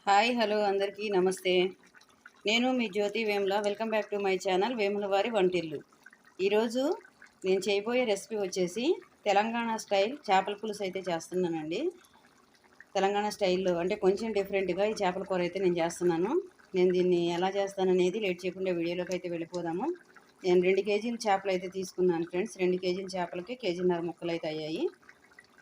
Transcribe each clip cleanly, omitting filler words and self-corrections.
Hi hello అందరికీ నమస్తే. నేను మీ Jyothi Vemula. Welcome back to my channel Vemula వారి వంటిల్లు. ఈరోజు నేను చేయబోయే రెసిపీ వచ్చేసి తెలంగాణ స్టైల్ చేపల పులుసు అయితే చేస్తున్నానండి. తెలంగాణ స్టైల్లో అంటే కొంచెం డిఫరెంట్గా ఈ చేపల కూర అయితే నేను చేస్తున్నాను. నేను దీన్ని ఎలా చేస్తాననేది లేట్ చేయకుండా వీడియోలోకి అయితే వెళ్ళిపోదాము. నేను 2 కేజీల చేపలు అయితే తీసుకున్నాను ఫ్రెండ్స్. 2 కేజీల చేపలకి కేజీన్నర ముక్కలు అయితే అయ్యాయి.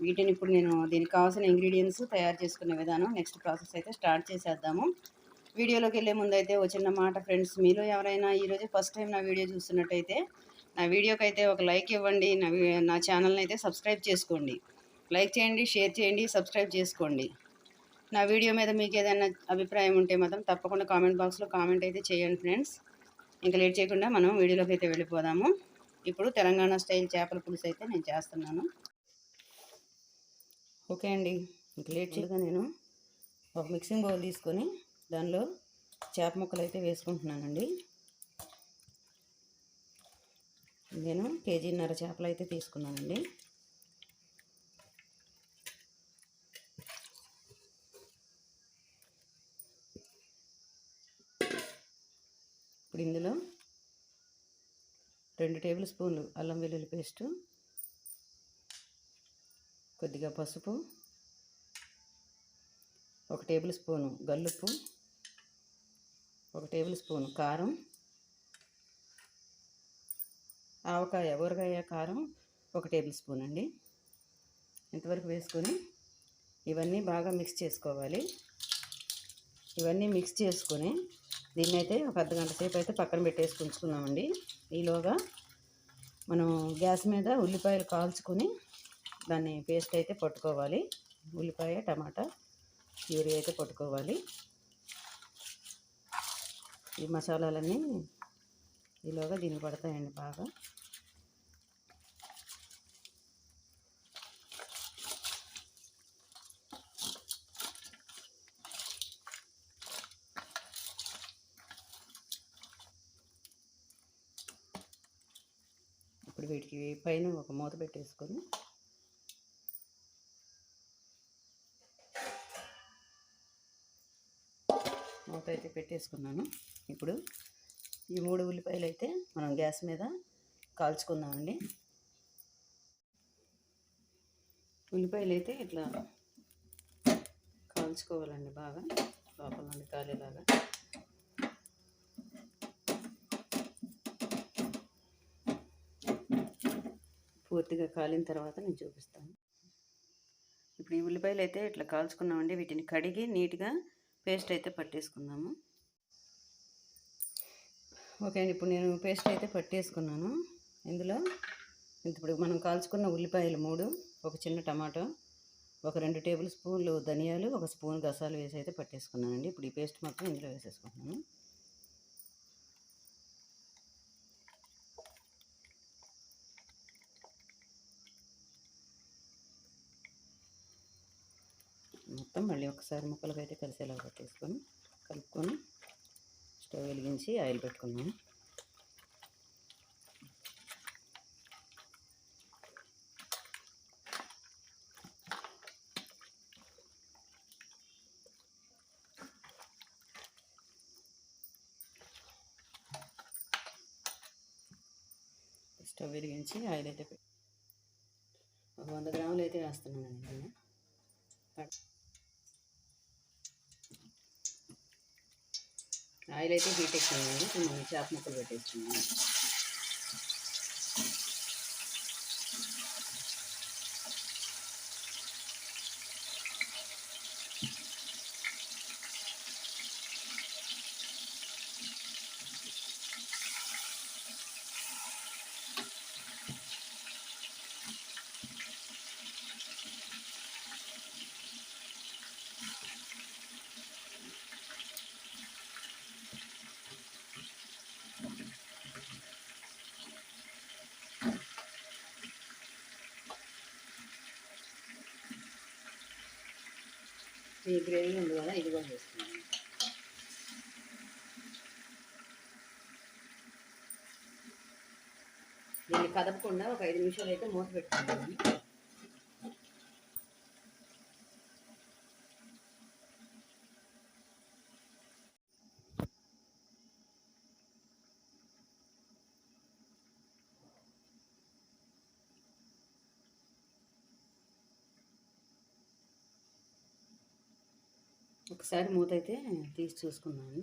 వీటిని ఇప్పుడు నేను దీనికి కావాల్సిన ఇంగ్రీడియంట్స్ తయారు చేసుకునే విధానం నెక్స్ట్ ప్రాసెస్ అయితే స్టార్ట్ చేసేద్దాము. వీడియోలోకి వెళ్ళే ముందు అయితే ఒక చిన్న మాట ఫ్రెండ్స్, మీలో ఎవరైనా ఈరోజు ఫస్ట్ టైం నా వీడియో చూస్తున్నట్టయితే నా వీడియోకి అయితే ఒక లైక్ ఇవ్వండి. నా ఛానల్ని అయితే సబ్స్క్రైబ్ చేసుకోండి. లైక్ చేయండి, షేర్ చేయండి, సబ్స్క్రైబ్ చేసుకోండి. నా వీడియో మీద మీకు ఏదైనా అభిప్రాయం ఉంటే మాత్రం తప్పకుండా కామెంట్ బాక్స్లో కామెంట్ అయితే చేయండి ఫ్రెండ్స్. ఇంకా లేట్ చేయకుండా మనం వీడియోలోకి అయితే వెళ్ళిపోదాము. ఇప్పుడు తెలంగాణ స్టైల్ చేపల పులుసు అయితే నేను చేస్తున్నాను. ఓకే అండి, ఇంక లేట్ చేయగా నేను ఒక మిక్సింగ్ బౌల్ తీసుకొని దానిలో చేప ముక్కలు అయితే వేసుకుంటున్నానండి. నేను కేజీన్నర చేపలు అయితే తీసుకున్నానండి. ఇప్పుడు ఇందులో 2 టేబుల్ స్పూన్లు అల్లం వెల్లుల్లి పేస్టు, కొద్దిగా పసుపు, 1 టేబుల్ స్పూను గల్లుప్పు, 1 టేబుల్ స్పూను కారం, ఆవకాయ ఊరగాయ కారం 1 టేబుల్ స్పూన్ అండి. ఇంతవరకు వేసుకొని ఇవన్నీ బాగా మిక్స్ చేసుకోవాలి. ఇవన్నీ మిక్స్ చేసుకొని దీన్ని అయితే ఒక అర్ధగంట సేపు అయితే పక్కన పెట్టేసి ఉంచుకున్నామండి. ఈలోగా మనం గ్యాస్ మీద ఉల్లిపాయలు కాల్చుకొని దాన్ని పేస్ట్ అయితే పట్టుకోవాలి. ఉల్లిపాయ టమాటా ప్యూరీ అయితే పట్టుకోవాలి. ఈ మసాలాలన్నీ ఈలోగా దీన్ని పడతాయండి బాగా. ఇప్పుడు వీటికి పైన ఒక మూత పెట్టేసుకొని మూత అయితే పెట్టేసుకున్నాను. ఇప్పుడు ఈ 3 ఉల్లిపాయలు అయితే మనం గ్యాస్ మీద కాల్చుకుందామండి. ఉల్లిపాయలు అయితే ఇట్లా కాల్చుకోవాలండి బాగా, లోపల నుండి కాలేలాగా. పూర్తిగా కాలిన తర్వాత నేను చూపిస్తాను. ఇప్పుడు ఈ ఉల్లిపాయలు అయితే ఇట్లా కాల్చుకున్నామండి. వీటిని కడిగి నీట్గా పేస్ట్ అయితే పట్టేసుకుందాము. ఓకే అండి, ఇప్పుడు నేను పేస్ట్ అయితే పట్టేసుకున్నాను. ఇందులో ఇప్పుడు మనం కాల్చుకున్న ఉల్లిపాయలు 3, ఒక చిన్న టమాటో, ఒక 2 టేబుల్ స్పూన్లు ధనియాలు, 1 స్పూన్ గసాలు వేసి అయితే పట్టేసుకున్నానండి. ఇప్పుడు ఈ పేస్ట్ మొత్తం ఇందులో వేసేసుకుంటున్నాను. మొత్తం మళ్ళీ ఒకసారి ముక్కలకు అయితే కలిసేలా పెట్టేసుకొని కలుపుకొని స్టవ్ వెలిగించి ఆయిల్ పెట్టుకున్నాను. స్టవ్ వెలిగించి ఆయిల్ అయితే ఒక 100 గ్రాములు అయితే వేస్తున్నానండి నేను. ఆయిల్ అయితే హీట్ ఎక్కువైంది. ఇప్పుడు మనం చేప ముక్కలు పెట్టేస్తున్నాను. ఈ గ్రేవీ ఉంది కదా, ఇది కూడా వేస్తున్నాను. దీన్ని కదపకుండా ఒక 5 నిమిషాలు అయితే మూత పెట్టుకుంటాను. ఒకసారి మూత అయితే తీసి చూసుకున్నాను.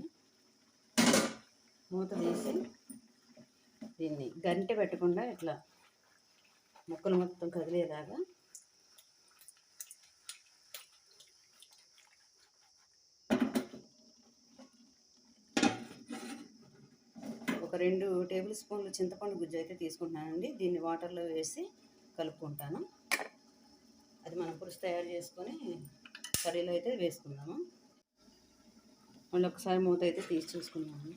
మూత తీసి దీన్ని గంటె పెట్టకుండా ఇట్లా ముక్కలు మొత్తం కదిలేలాగా ఒక 2 టేబుల్ స్పూన్లు చింతపండు గుజ్జు అయితే తీసుకుంటున్నానండి. దీన్ని వాటర్లో వేసి కలుపుకుంటాను. అది మనం పులుసు తయారు చేసుకొని కర్రీలో అయితే వేసుకుందాము. మళ్ళీ ఒకసారి మూత అయితే తీసి చూసుకుందాము.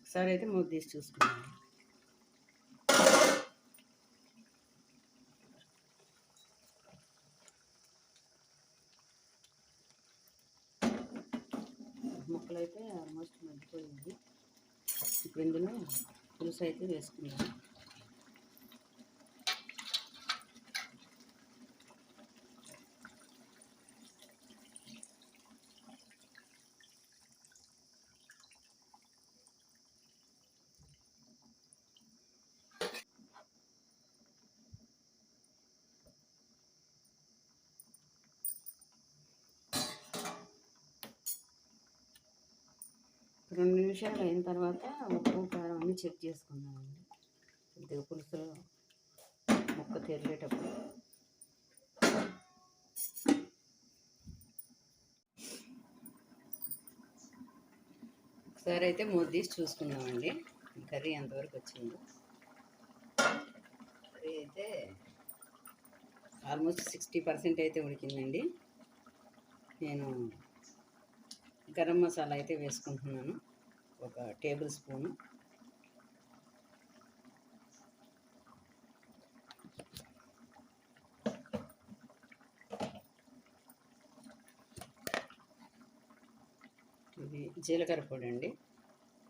ఒకసారి అయితే మూత తీసి చూసుకున్నాను. ముక్కలు అయితే ఆల్మోస్ట్ మగ్గిపోయింది. ఇప్పుడు ఇందులో పులుసు అయితే వేసుకున్నాను. రెండు నిమిషాలు అయిన తర్వాత ఉప్పు కారం అన్నీ చెక్ చేసుకుందామండి. కొద్దిగా పులుసులో ముక్క తెరిలేటప్పుడు ఒకసారి అయితే మూత తీసి చూసుకుందామండి కర్రీ ఎంతవరకు వచ్చిందో. కర్రీ అయితే ఆల్మోస్ట్ 60% అయితే ఉడికిందండి. నేను గరం మసాలా అయితే వేసుకుంటున్నాను, ఒక టేబుల్ స్పూను. ఇది జీలకర్ర పొడి అండి,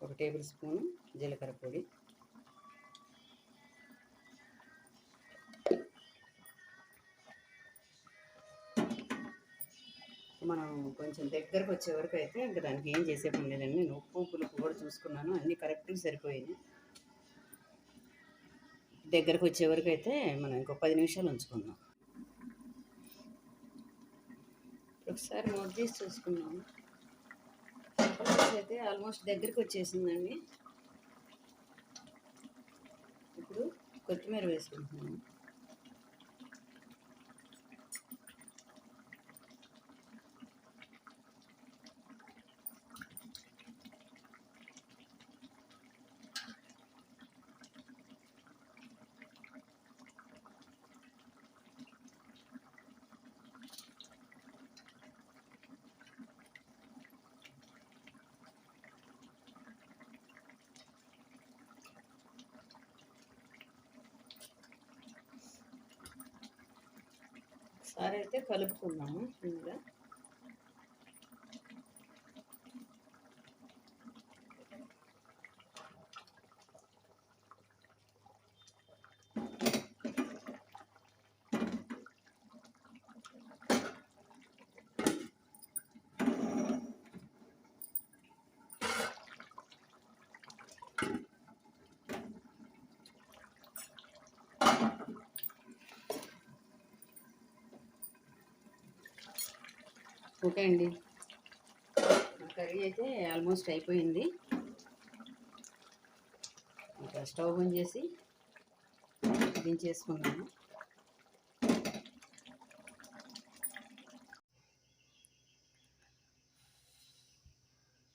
ఒక టేబుల్ స్పూను జీలకర్ర పొడి. మనం కొంచెం దగ్గరకు వచ్చే వరకు అయితే ఇంకా దానికి ఏం చేసే పని లేదండి. నేను ఉప్పు పులుపు కూడా చూసుకున్నాను, అన్నీ కరెక్ట్గా సరిపోయింది. దగ్గరకు వచ్చే వరకు అయితే మనం ఇంకో 10 నిమిషాలు ఉంచుకుందాం. ఒకసారి మూత తీసి చూసుకున్నాము. అయితే ఆల్మోస్ట్ దగ్గరికి వచ్చేసిందండి. ఇప్పుడు కొత్తిమీర వేసుకుంటున్నాను. ఒకసారి అయితే కలుపుకున్నాము ఫుల్గా. ఓకే అండి, కర్రీ అయితే ఆల్మోస్ట్ అయిపోయింది. ఇంకా స్టవ్ ఆన్ చేసి దించేసుకున్నాను.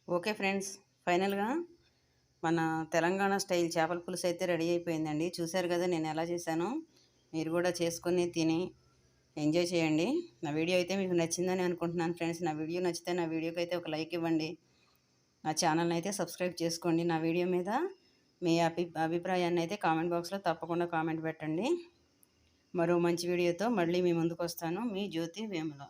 ఓకే ఫ్రెండ్స్, ఫైనల్గా మన తెలంగాణ స్టైల్ చేపల పులుసు అయితే రెడీ అయిపోయిందండి. చూశారు కదా నేను ఎలా చేశానో. మీరు కూడా చేసుకొని తిని ఎంజాయ్ చేయండి. నా వీడియో అయితే మీకు నచ్చిందని అనుకుంటున్నాను ఫ్రెండ్స్. నా వీడియో నచ్చితే నా వీడియోకి అయితే ఒక లైక్ ఇవ్వండి. నా ఛానల్ని అయితే సబ్స్క్రైబ్ చేసుకోండి. నా వీడియో మీద మీ అభిప్రాయాన్ని అయితే కామెంట్ బాక్స్లో తప్పకుండా కామెంట్ పెట్టండి. మరో మంచి వీడియోతో మళ్ళీ మీ ముందుకు వస్తాను. మీ జ్యోతి వేముల.